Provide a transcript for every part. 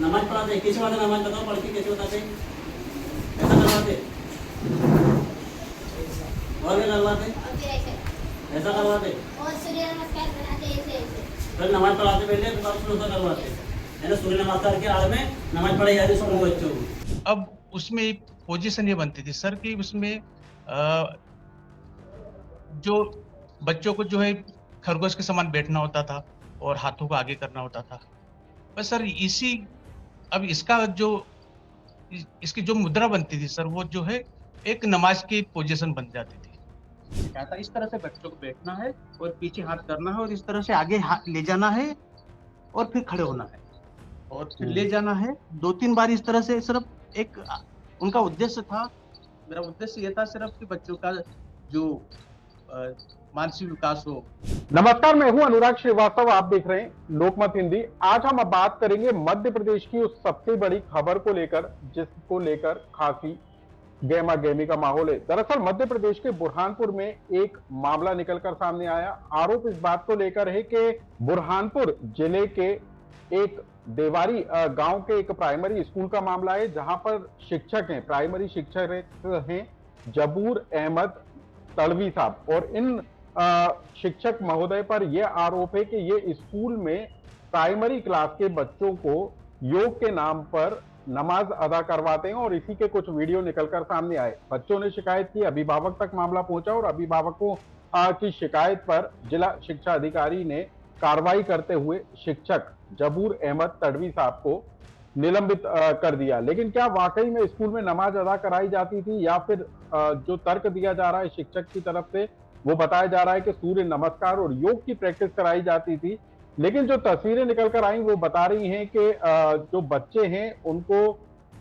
नमाज पढ़ाते कैसे वाला नमाज बताओ, पढ़ के कैसे बताते, ऐसा करवाते और क्या करवाते, ऐसा करवाते और सूर्य नमस्कार बनाते ऐसे। फिर नमाज पढ़ाते पहले, फिर वापस रोजा करवाते है ना। सूर्य नमस्कार के आड़ में नमाज पढ़ाई जाती स्कूल बच्चों को। अब उसमें एक पोजीशन ये बनती थी सर कि उसमें जो बच्चों को जो है खरगोश के समान बैठना होता था और हाथों को आगे करना होता था। बस सर अब इसका जो इसकी जो मुद्रा बनती थी सर, वो जो है एक नमाज की पोजीशन बन जाती थी। क्या था, इस तरह से बच्चों को बैठना है और पीछे हाथ करना है और इस तरह से आगे हाथ ले जाना है और फिर खड़े होना है और फिर ले जाना है 2-3 बार इस तरह से। सिर्फ एक उनका उद्देश्य था, मेरा उद्देश्य ये था सिर्फ कि बच्चों का जो मानसिक विकास हो। नमस्कार, मैं हूं अनुराग श्रीवास्तव। आप देख रहे हैं लोकमत हिंदी। आज हम बात करेंगे मध्य प्रदेश की उस सबसे बड़ी खबर को लेकर जिसको लेकर खासी गहमा गहमी का माहौल है। दरअसल मध्य प्रदेश के बुरहानपुर में एक मामला निकलकर सामने आया। आरोप इस बात को लेकर है कि बुरहानपुर जिले के एक देवारी गांव के एक प्राइमरी स्कूल का मामला है, जहां पर शिक्षक हैं, प्राइमरी शिक्षक हैं जबूर अहमद तड़वी साहब। और इन शिक्षक महोदय पर यह आरोप है कि ये स्कूल में प्राइमरी क्लास के बच्चों को योग के नाम पर नमाज अदा करवाते हैं और इसी के कुछ वीडियो निकलकर सामने आए। बच्चों ने शिकायत की, अभिभावक तक मामला पहुंचा और अभिभावकों की शिकायत पर जिला शिक्षा अधिकारी ने कार्रवाई करते हुए शिक्षक जबूर अहमद तड़वी साहब को निलंबित कर दिया। लेकिन क्या वाकई में स्कूल में नमाज अदा कराई जाती थी, या फिर जो तर्क दिया जा रहा है शिक्षक की तरफ से वो बताया जा रहा है कि सूर्य नमस्कार और योग की प्रैक्टिस कराई जाती थी। लेकिन जो तस्वीरें निकलकर आई वो बता रही हैं कि जो बच्चे हैं उनको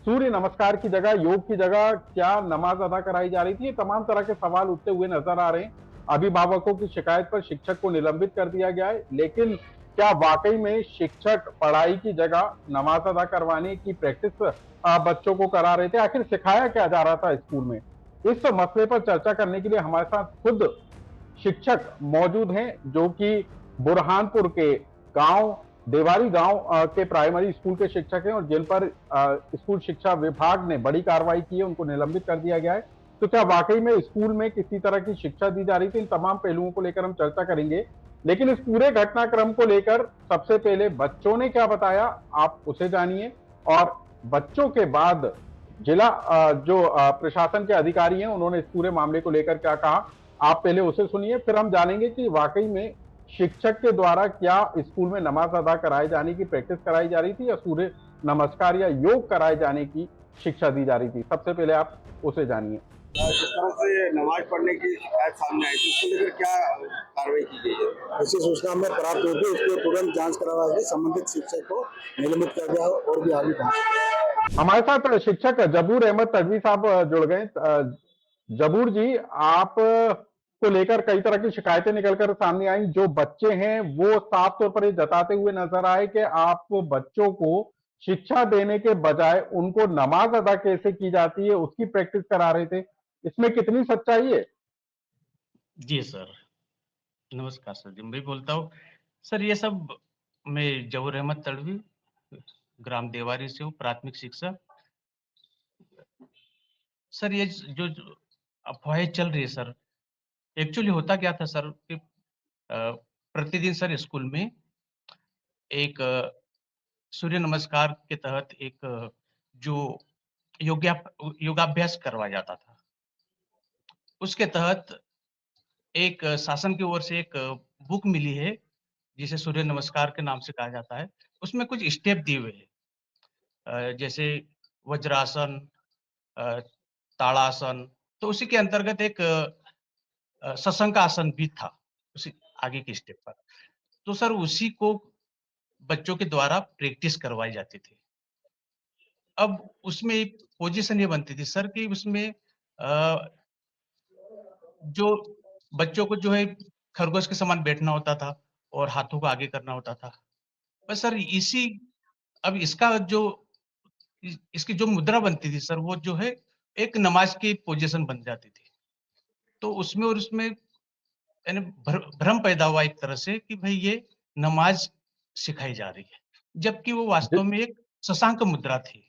सूर्य नमस्कार की जगह, योग की जगह क्या नमाज अदा कराई जा रही थी। ये तमाम तरह के सवाल उठते हुए नजर आ रहे हैं। अभिभावकों की शिकायत पर शिक्षक को निलंबित कर दिया गया है। लेकिन क्या वाकई में शिक्षक पढ़ाई की जगह नमाज अदा करवाने की प्रैक्टिस बच्चों को करा रहे थे? आखिर सिखाया क्या जा रहा था स्कूल में? इस मसले पर चर्चा करने के लिए हमारे साथ खुद शिक्षक मौजूद हैं, जो कि बुरहानपुर के गांव देवारी गांव के प्राइमरी स्कूल के शिक्षक हैं और जिन पर स्कूल शिक्षा विभाग ने बड़ी कार्रवाई की है, उनको निलंबित कर दिया गया है। तो क्या वाकई में स्कूल में किसी तरह की शिक्षा दी जा रही थी? इन तमाम पहलुओं को लेकर हम चर्चा करेंगे। लेकिन इस पूरे घटनाक्रम को लेकर सबसे पहले बच्चों ने क्या बताया, आप उसे जानिए। और बच्चों के बाद जिला जो प्रशासन के अधिकारी हैं, उन्होंने इस पूरे मामले को लेकर क्या कहा, आप पहले उसे सुनिए। फिर हम जानेंगे कि वाकई में शिक्षक के द्वारा क्या स्कूल में नमाज अदा कराए जाने की प्रैक्टिस कराई जा रही थी, या सूर्य नमस्कार या योग कराए जाने की शिक्षा दी जा रही थी। सबसे पहले आप उसे जानिए। जिस तरह से नमाज पढ़ने की शिकायत सामने आई थी, उसको लेकर क्या कार्रवाई की गई है? ऐसी सूचना हमें प्राप्त हुई थी, उसको तुरंत जांच करवा के संबंधित शिक्षक को निलंबित कर दिया और भी आगे पहुंचे। हमारे साथ शिक्षक जबूर अहमद तड़वी साहब जुड़ गए। जबूर जी, आप को लेकर कई तरह की शिकायतें निकलकर सामने आई। जो बच्चे हैं वो साफ तौर पर ये जताते हुए नजर आए कि आप बच्चों को शिक्षा देने के बजाय उनको नमाज अदा कैसे की जाती है उसकी प्रैक्टिस करा रहे थे। इसमें कितनी सच्चाई है? जी सर, नमस्कार सर जी, मैं भी बोलता हूँ। सर ये सब, मैं जबूर अहमद तड़वी, ग्राम देवारी से हूँ, प्राथमिक शिक्षक। सर ये जो अफवाहें चल रही है सर, एक्चुअली होता क्या था सर कि प्रतिदिन सर स्कूल में एक सूर्य नमस्कार के तहत एक जो योगाभ्यास करवाया जाता था। उसके तहत एक शासन की ओर से एक बुक मिली है, जिसे सूर्य नमस्कार के नाम से कहा जाता है। उसमें कुछ स्टेप दिए हुए हैं, जैसे वज्रासन, अ, ताड़ासन। तो उसी के अंतर्गत एक सशंकासन भी था, उसी आगे की स्टेप पर। तो सर उसी को बच्चों के द्वारा प्रैक्टिस करवाई जाती थी। अब उसमें एक पोजीशन ये बनती थी सर कि उसमें जो बच्चों को जो है खरगोश के समान बैठना होता था और हाथों को आगे करना होता था। बस सर अब इसका जो इसकी जो मुद्रा बनती थी सर, वो जो है एक नमाज की पोजीशन बन जाती थी। तो उसमें यानी भ्रम पैदा हुआ एक तरह से कि भाई ये नमाज सिखाई जा रही है, जबकि वो वास्तव में एक शशांक मुद्रा थी।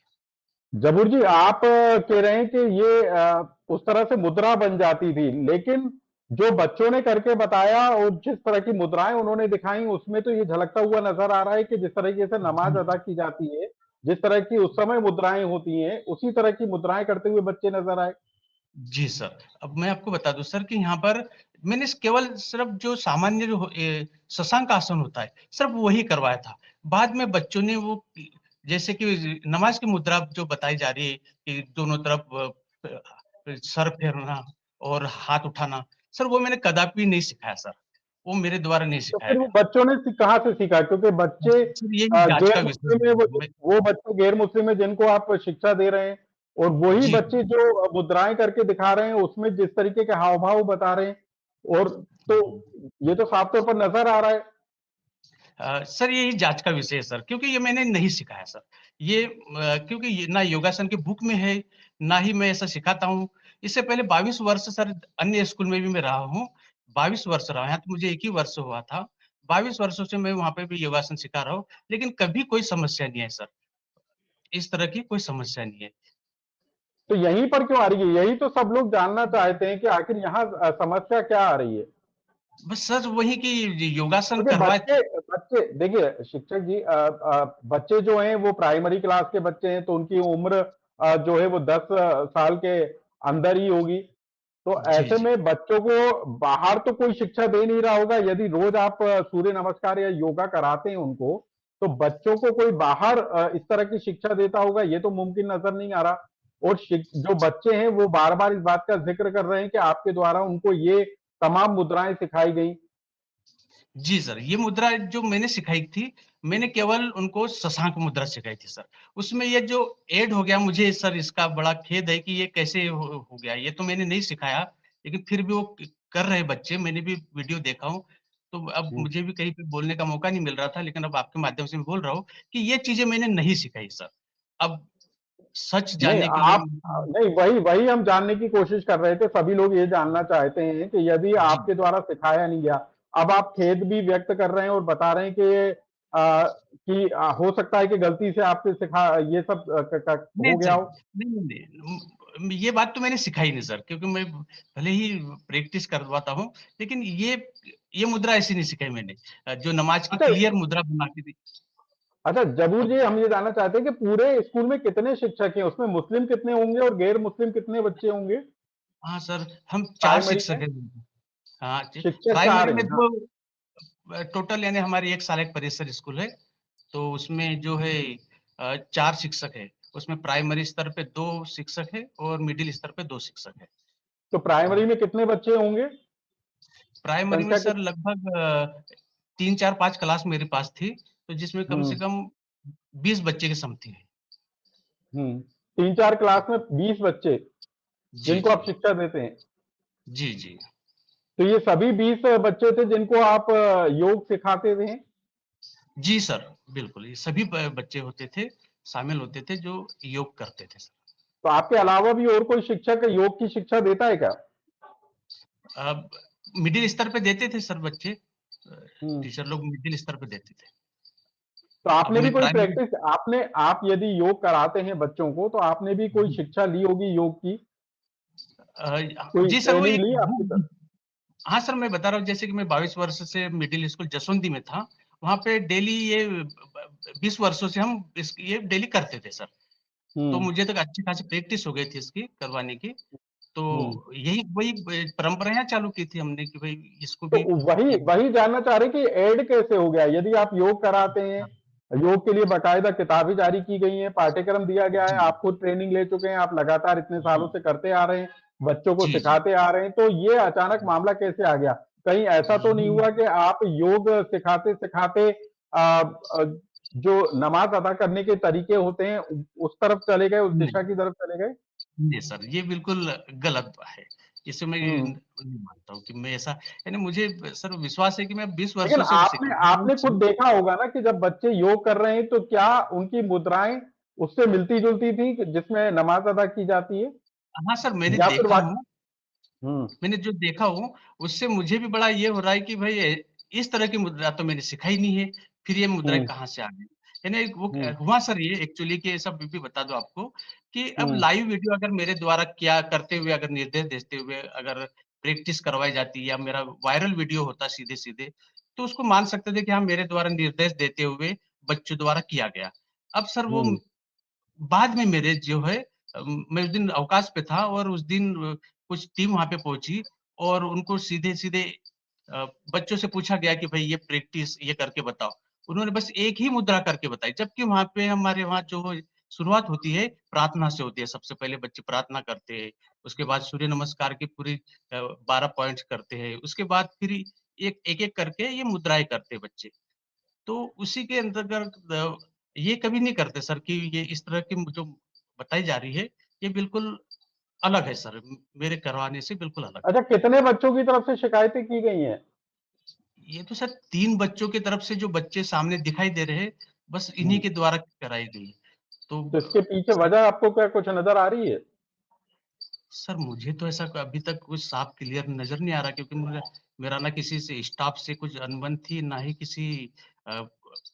जबूर जी, आप कह रहे हैं कि ये उस तरह से मुद्रा बन जाती थी, लेकिन जो बच्चों ने करके बताया और जिस तरह की मुद्राएं उन्होंने दिखाई, उसमें तो ये झलकता हुआ नजर आ रहा है कि जिस तरीके से नमाज अदा की जाती है, जिस तरह की उस समय मुद्राएं होती हैं, उसी तरह की मुद्राएं करते हुए बच्चे नजर आए। जी सर, अब मैं आपको बता दूं सर कि यहाँ पर मैंने केवल सिर्फ जो सामान्य जो शशांक आसन होता है सिर्फ वही करवाया था। बाद में बच्चों ने वो जैसे कि नमाज की मुद्रा जो बताई जा रही है कि दोनों तरफ सर फेरना और हाथ उठाना, सर वो मैंने कदापि नहीं सिखाया सर, वो मेरे द्वारा नहीं तो सिखाया फिर वो गया। बच्चों ने कहाँ से सीखा? क्योंकि बच्चे सर यही जांच का गैर विषय मुस्लिम है, है। वो बच्चे गैर मुस्लिम है जिनको आप शिक्षा दे रहे हैं, और वही जी बच्चे जो मुद्राएं करके दिखा रहे हैं, उसमें जिस तरीके के हाव भाव बता रहे हैं, और तो ये तो साफ तौर पर नजर आ रहा है। सर यही जांच का विषय है सर, क्योंकि ये मैंने नहीं सिखाया सर। ये क्योंकि ये ना योगासन की बुक में है, ना ही मैं ऐसा सिखाता हूँ। इससे पहले 22 वर्ष सर अन्य स्कूल में भी मैं रहा हूँ। 22 वर्ष रहा, यहाँ तो मुझे 1 ही वर्ष हुआ था। 22 वर्षों से मैं वहाँ पे भी योगासन सिखा रहा हूँ, लेकिन कभी कोई समस्या नहीं है सर। इस तरह की कोई समस्या नहीं है। तो यहीं पर क्यों आ रही है? यही तो सब लोग जानना चाहते हैं कि आखिर यहाँ समस्या क्या आ रही है। बस सर वही कि योगासन क्योंकि करवाए। बच्चे बच्चे देखिए शिक्षक जी, बच्चे जो हैं वो प्राइमरी क्लास के बच्चे हैं, तो उनकी उम्र जो है वो 10 साल के अंदर ही होगी। तो जी, ऐसे जी। में बच्चों को बाहर तो कोई शिक्षा दे नहीं रहा होगा। यदि रोज आप सूर्य नमस्कार या योगा कराते हैं उनको, तो बच्चों को कोई बाहर इस तरह की शिक्षा देता होगा, ये तो मुमकिन नजर नहीं आ रहा। और जो बच्चे हैं वो बार बार इस बात का जिक्र कर रहे हैं कि आपके द्वारा उनको ये तमाम मुद्राएं सिखाई गई। जी सर, ये मुद्रा जो मैंने सिखाई थी, मैंने केवल उनको शशांक मुद्रा सिखाई थी सर। उसमें ये जो ऐड हो गया, मुझे सर इसका बड़ा खेद है कि ये कैसे हो गया। ये तो मैंने नहीं सिखाया, लेकिन फिर भी वो कर रहे बच्चे, मैंने भी वीडियो देखा हूँ। तो अब मुझे भी कहीं पे बोलने का मौका नहीं मिल रहा था, लेकिन अब आपके माध्यम से मैं बोल रहा हूँ कि ये चीज़ें मैंने नहीं सिखाई सर। अब सच नहीं जानने के लिए आप नहीं, वही वही हम जानने की कोशिश कर रहे थे। सभी लोग ये जानना चाहते हैं कि यदि जी, आपके द्वारा सिखाया नहीं गया, अब आप खेद भी व्यक्त कर रहे हैं और बता रहे हैं कि हो सकता है कि गलती से आपसे सिखा ये सब नहीं हो गया सर, हो। नहीं, ये बात तो मैंने सिखाई नहीं सर, क्योंकि मैं भले ही प्रैक्टिस करवाता हूँ, लेकिन ये मुद्रा ऐसी नहीं सिखाई मैंने, जो नमाज की अच्छा क्लियर मुद्रा बना के दी। अच्छा, जबूर अब जी, हम ये जानना चाहते हैं कि पूरे स्कूल में कितने शिक्षक हैं? उसमें मुस्लिम कितने होंगे और गैर मुस्लिम कितने बच्चे होंगे हाँ सर, हम 4 प्राइमरी शिक्षक में? हैं। हाँ, शिक्षक चार प्राइमरी में हैं, हाँ। तो टोटल यानी हमारी 1 साल एक परिसर स्कूल है, तो उसमें जो है 4 शिक्षक है। उसमें प्राइमरी स्तर पे 2 शिक्षक है और मिडिल स्तर पे 2 शिक्षक है। तो तो प्राइमरी में कितने बच्चे होंगे? प्राइमरी में संख्या सर कितनी? लगभग 3, 4, 5 क्लास मेरे पास थी, तो जिसमें कम से हम्म। कम 20 बच्चे की समथिंग है। हम्म। 3-4 क्लास में 20 बच्चे जी, जिनको जी। आप शिक्षा देते हैं। जी, जी। तो ये सभी 20 बच्चे थे जिनको आप योग सिखाते थे? जी सर, बिल्कुल, ये सभी ब बच्चे होते थे, शामिल होते थे जो योग करते थे सर। तो आपके अलावा भी और कोई शिक्षक योग की शिक्षा देता है क्या? अब मिडिल स्तर पे देते थे सर बच्चे, हम्म। टीचर लोग मिडिल स्तर पे देते थे। तो अब आपने भी मैं कोई प्राइमरी प्रैक्टिस, आप यदि योग कराते हैं बच्चों को, तो आपने भी कोई शिक्षा ली होगी योग की? कोई जी सर, वो ट्रेनिंग एक ली आपकी बुक। तरफ? हाँ सर, मैं बता रहा हूँ जैसे कि मैं 22 वर्ष से मिडिल स्कूल जसवंती में था, वहाँ पे डेली ये 20 वर्षों से हम ये डेली करते थे सर। तो हम्म। मुझे तक अच्छी खासी प्रैक्टिस हो गई थी इसकी करवाने की। तो हम्म। यही वही परंपराएं चालू की थी हमने कि भाई इसको तो भी वही एक। वही जानना चाह रहे हैं कि ऐड कैसे हो गया? यदि आप योग कराते हैं, योग के लिए बाकायदा किताबें जारी की गई हैं, पाठ्यक्रम दिया गया है, जी, आप खुद ट्रेनिंग ले चुके हैं, आप लगातार इतने सालों जी, से करते आ रहे हैं, बच्चों को जी, जी। सिखाते आ रहे हैं, तो ये अचानक मामला कैसे आ गया? कहीं ऐसा तो नहीं हुआ कि आप योग सिखाते सिखाते जो नमाज अदा करने के तरीके होते हैं उस तरफ चले गए, उस दिशा नहीं, की तरफ चले गए? नहीं सर, ये बिल्कुल गलत है। इसे मैं हम्म। नहीं मानता हूँ कि मैं ऐसा, यानी मुझे सर विश्वास है कि मैं 20 लेकिन वर्षों से आपने सिखा रहा हूँ। आपने खुद देखा होगा ना कि जब बच्चे योग कर रहे हैं तो क्या उनकी मुद्राएं उससे मिलती जुलती थी जिसमें नमाज अदा की जाती है, हाँ सर, मैंने या फिर देखा वाकई? हूँ। हम्म। मैंने जो देखा हूँ, उससे मुझे भी बड़ा ये हो रहा है कि भाई इस तरह की मुद्रा तो मैंने सिखाई नहीं है, फिर ये मुद्राएँ हम्म। कहाँ से आ गई? यानी वो हुआ सर ये एक्चुअली कि ऐसा भी बता दूं आपको कि अब हम्म, लाइव वीडियो अगर मेरे द्वारा क्या करते हुए अगर निर्देश देते हुए अगर प्रैक्टिस करवाई जाती या मेरा वायरल वीडियो होता सीधे सीधे, तो उसको मान सकते थे कि हाँ मेरे द्वारा निर्देश देते हुए बच्चों द्वारा किया गया। अब सर वो हम्म, बाद में मेरे जो है मैं उस दिन अवकाश पे था और उस दिन कुछ टीम वहां पे पहुंची और उनको सीधे सीधे बच्चों से पूछा गया कि भाई ये प्रैक्टिस ये करके बताओ। उन्होंने बस एक ही मुद्रा करके बताई, जबकि वहां पे हमारे वहाँ जो शुरुआत होती है प्रार्थना से होती है। सबसे पहले बच्चे प्रार्थना करते हैं, उसके बाद सूर्य नमस्कार की पूरी 12 पॉइंट्स करते हैं, उसके बाद फिर एक एक करके ये मुद्राएं करते हैं बच्चे। तो उसी के अंतर्गत ये कभी नहीं करते सर कि ये इस तरह की जो बताई जा रही है, ये बिल्कुल अलग है सर, मेरे करवाने से बिल्कुल अलग है। अच्छा, कितने बच्चों की तरफ से शिकायतें की गई हैं? ये तो सर 3 बच्चों की तरफ से जो बच्चे सामने दिखाई दे रहे हैं, बस इन्हीं हम्म, के द्वारा कराई गई है। तो तो इसके पीछे सर वजह आपको क्या कुछ नजर आ रही है? सर मुझे तो ऐसा अभी तक कुछ साफ क्लियर नज़र नहीं आ रहा क्योंकि मेरा ना किसी से स्टाफ से कुछ अनबन थी, ना ही किसी अ,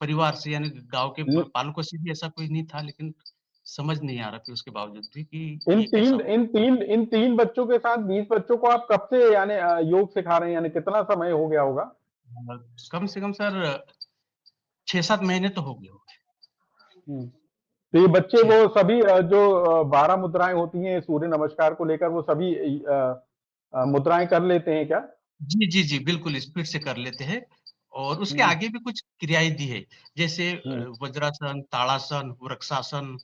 परिवार से यानी गाँव के ल- पालकों से भी ऐसा कोई नहीं था, लेकिन समझ नहीं आ रहा फिर उसके बावजूद भी कि इन ये कैसा तीन हो इन तीन इन तीन बच्चों के साथ 20 बच्चों को आप कब से यानी योग सिखा रहे हैं, यानी कितना समय हो गया होगा? कम से कम सर 6-7 महीने तो हो गए होंगे। हम्म, तो ये बच्चे 6 वो सभी जो 12 मुद्राएं होती हैं सूर्य नमस्कार को लेकर, वो सभी मुद्राएं कर लेते हैं क्या? जी, जी, जी, बिल्कुल स्पीड से कर लेते हैं और उसके हम्म, आगे भी कुछ क्रियाएँ दी है, जैसे हम्म, वज्रासन, ताड़ासन, वृक्षासन,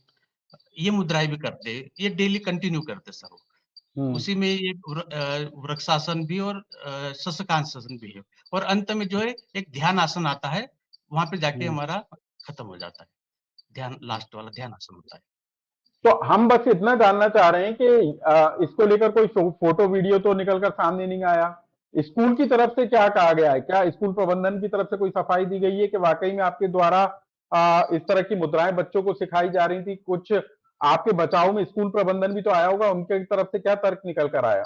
ये मुद्राएँ भी करते हैं, ये डेली कंटिन्यू करते हैं सर वो। हम्म, उसी में ये वृक्षासन भी और शशकांशासन भी है और अंत में जो है एक ध्यान आसन आता है, वहाँ पे जाके हम्म। हमारा खत्म हो जाता है। ध्यान लास्ट वाला ध्यान आसन होता है। तो हम बस इतना जानना चाह रहे हैं कि इसको लेकर कोई फोटो वीडियो तो निकल कर सामने नहीं आया। स्कूल की तरफ से क्या कहा गया है? क्या स्कूल प्रबंधन की तरफ से कोई सफाई दी गई है कि वाकई में आपके द्वारा इस तरह की मुद्राएं बच्चों को सिखाई जा रही थी? कुछ आपके बचाव में स्कूल प्रबंधन भी तो आया होगा, उनके तरफ से क्या तर्क निकल कर आया?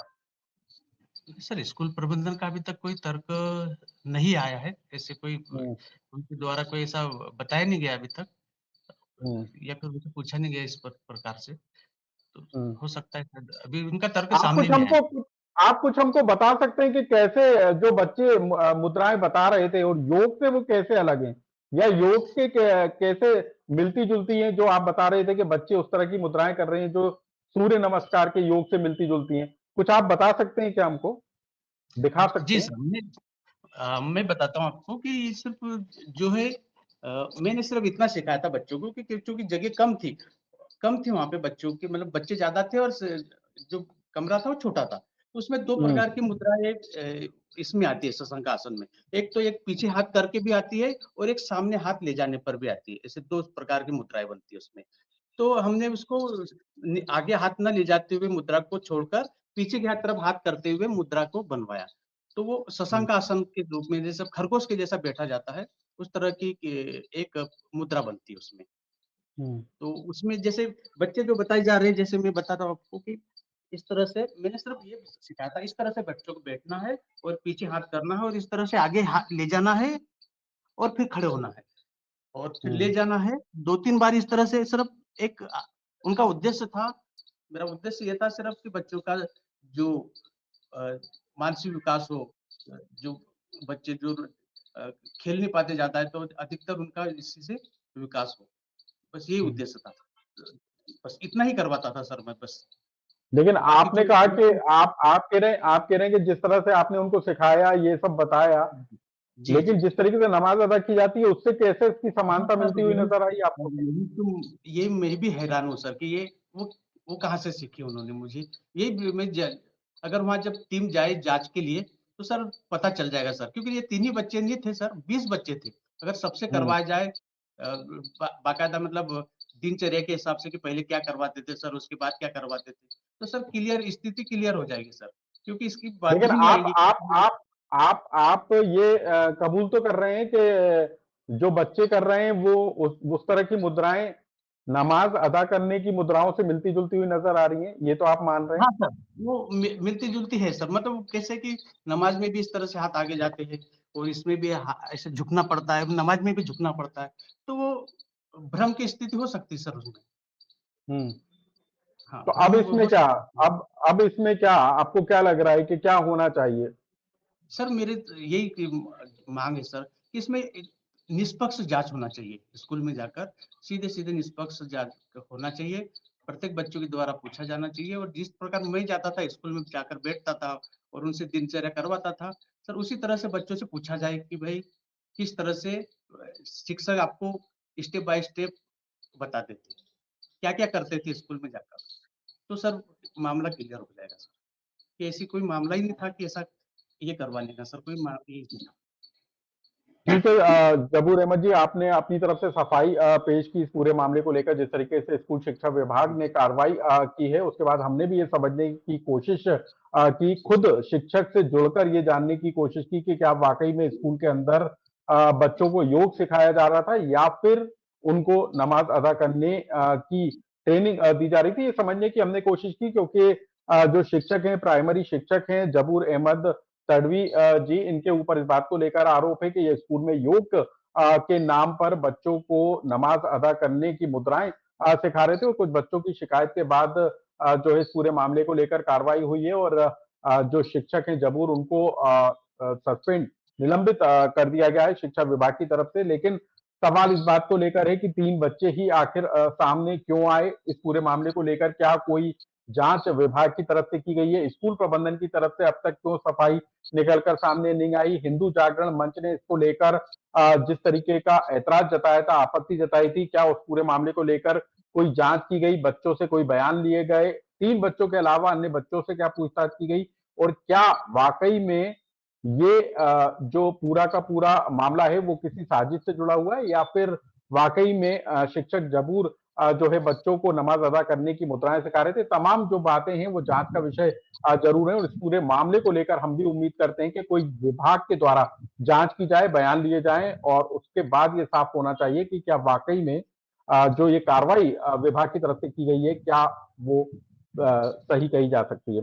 सर स्कूल प्रबंधन का अभी तक कोई तर्क नहीं आया है, ऐसे कोई हम्म, उनके द्वारा कोई ऐसा बताया नहीं गया अभी तक हम्म, या फिर उनसे पूछा नहीं गया इस प्रकार से। तो हम्म। हो सकता है शायद अभी उनका तर्क आप सामने कुछ नहीं आया। हमको आप कुछ हमको बता सकते हैं कि कैसे जो बच्चे मुद्राएं बता रहे थे और योग से वो कैसे अलग हैं, या योग के कैसे मिलती जुलती हैं? जो आप बता रहे थे कि बच्चे उस तरह की मुद्राएं कर रहे हैं जो सूर्य नमस्कार के योग से मिलती जुलती हैं, कुछ आप बता सकते हैं क्या, हमको दिखा सकते जी हैं? सर, मैं बताता हूँ आपको कि ये सिर्फ जो है मैंने सिर्फ इतना सिखाया था बच्चों को कि चूँकि जगह कम थी वहाँ पे बच्चों की मतलब बच्चे ज़्यादा थे और जो कमरा था वो छोटा था। तो उसमें 2 हम्म, प्रकार की मुद्राएँ इसमें आती है शशंक आसन में। एक तो एक पीछे हाथ करके भी आती है और एक सामने हाथ ले जाने पर भी आती है। ऐसे 2 प्रकार की मुद्राएँ बनती है उसमें। तो हमने उसको आगे हाथ ना ले जाते हुए मुद्रा को छोड़कर पीछे की तरफ हाथ करते हुए मुद्रा को बनवाया। तो वो हम्म, शशांक आसन के रूप में जैसे खरगोश के जैसा बैठा जाता है, उस तरह की एक मुद्रा बनती है उसमें। हम्म, तो उसमें जैसे बच्चे जो बताए जा रहे हैं, जैसे मैं बता रहा हूँ आपको कि इस तरह से मैंने सिर्फ ये सिखाया था, इस तरह से बच्चों को बैठना है और पीछे हाथ करना है और इस तरह से आगे हाथ ले जाना है और फिर खड़े होना है और फिर ले हम्म, जाना है 2-3 बार इस तरह से सिर्फ एक उनका उद्देश्य था, मेरा उद्देश्य ये था सिर्फ कि बच्चों का जो अ, मानसिक विकास हो, जो बच्चे जो अ, खेल नहीं पाते ज़्यादा है तो अधिकतर उनका इसी से विकास हो। बस यही हम्म। उद्देश्य था। बस इतना ही करवाता था सर मैं बस। लेकिन बाकी आपने जो कहा कि आप कह रहे हैं कि जिस तरह से आपने उनको सिखाया, ये सब बताया, जी, लेकिन जी। जिस तरीके से नमाज अदा की जाती है उससे कैसे इसकी हाँ समानता सर, मिलती हुई नजर आई आपको? ये मैं भी हैरान हूँ सर कि ये वो कहाँ से सीखी उन्होंने मुझे। ये भी मैं ज अगर वहाँ जब टीम जाए जाँच के लिए तो सर पता चल जाएगा सर क्योंकि ये 3 ही बच्चे नहीं थे सर, 20 बच्चे थे। अगर सबसे हम्म, करवाया जाए बाकायदा मतलब दिनचर्या के हिसाब से कि पहले क्या करवाते थे सर, उसके बाद क्या करवाते थे, तो सर स्थिति क्लियर हो जाएगी सर। क्योंकि इसकी बात लेकिन ही नहीं आप आएगी आप कि आप आप ये कबूल तो कर रहे हैं कि जो बच्चे कर रहे हैं वो उस तरह की मुद्राएं नमाज अदा करने की मुद्राओं से मिलती जुलती हुई नजर आ रही हैं, ये तो आप मान रहे हैं? हाँ सर, वो मिलती-जुलती है सर, मतलब कैसे कि नमाज़ में भी इस तरह से हाथ आगे जाते हैं और इसमें भी ऐसे झुकना पड़ता है, नमाज़ में भी झुकना पड़ता है। तो वो भ्रम की स्थिति हो सकती है सर उसमें। हम्म। हाँ, तो अब भ्रम इसमें हो क्या, सकता है। अब इसमें क्या आपको क्या लग रहा है कि क्या होना चाहिए? सर मेरे तो यही मांग है सर कि इसमें एक निष्पक्ष जांच होना चाहिए, स्कूल में जाकर सीधे-सीधे निष्पक्ष जांच होना चाहिए। प्रत्येक बच्चों के द्वारा पूछा जाना चाहिए और जिस प्रकार मैं जाता था स्कूल में जाकर बैठता था और उनसे दिनचर्या करवाता था, सर उसी तरह से बच्चों से पूछा जाए कि भाई किस तरह से शिक्षक आपको स्टेप बाय स्टेप बताते थे, क्या-क्या करते थे स्कूल में जाकर। तो सर मामला क्लियर हो जाएगा सर, कि ऐसी कोई मामला ही नहीं था कि ऐसा ये करवा लेना सर, कोई ये नहीं था। ठीक है, जबूर अहमद जी, आपने अपनी तरफ से सफाई पेश की इस पूरे मामले को लेकर, जिस तरीके से स्कूल शिक्षा विभाग ने कार्रवाई की है। उसके बाद हमने भी ये समझने की कोशिश की, खुद शिक्षक से जुड़कर ये जानने की कोशिश की कि क्या वाकई में स्कूल के अंदर बच्चों को योग सिखाया जा रहा था या फिर उनको नमाज अदा करने की ट्रेनिंग दी जा रही थी। ये समझने की हमने कोशिश की, क्योंकि जो शिक्षक हैं, प्राइमरी शिक्षक हैं जबूर अहमद तडवी जी, इनके ऊपर इस बात को लेकर आरोप है कि ये स्कूल में योग के नाम पर बच्चों को नमाज अदा करने की मुद्राएं सिखा रहे थे। और कुछ बच्चों की शिकायत के बाद जो है इस पूरे मामले को लेकर कार्रवाई हुई है और जो शिक्षक हैं जबूर, उनको सस्पेंड, निलंबित कर दिया गया है शिक्षा विभाग की तरफ से। लेकिन सवाल इस बात को लेकर है कि 3 बच्चे ही आखिर सामने क्यों आए इस पूरे मामले को लेकर? क्या कोई जांच विभाग की तरफ से की गई है? स्कूल प्रबंधन की तरफ से अब तक क्यों सफाई निकलकर सामने नहीं आई? हिंदू जागरण मंच ने इसको लेकर जिस तरीके का ऐतराज जताया था, आपत्ति जताई थी, क्या उस पूरे मामले को लेकर कोई जांच की गई? बच्चों से कोई बयान लिए गए? 3 बच्चों के अलावा अन्य बच्चों से क्या पूछताछ की गई? और क्या वाकई में ये जो पूरा का पूरा मामला है वो किसी साजिश से जुड़ा हुआ है या फिर वाकई में शिक्षक जबूर जो है बच्चों को नमाज अदा करने की मुद्राएं सिखा रहे थे? तमाम जो बातें हैं वो जांच का विषय जरूर है और इस पूरे मामले को लेकर हम भी उम्मीद करते हैं कि कोई विभाग के द्वारा जांच की जाए, बयान लिए जाएं और उसके बाद ये साफ होना चाहिए कि क्या वाकई में जो ये कार्रवाई विभाग की तरफ से की गई है, क्या वो सही कही जा सकती है।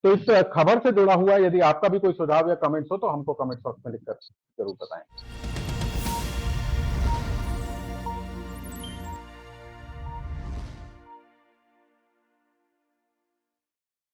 तो इस खबर से जुड़ा हुआ यदि आपका भी कोई सुझाव या कमेंट्स हो तो हमको कमेंट बॉक्स में लिखकर जरूर बताएं।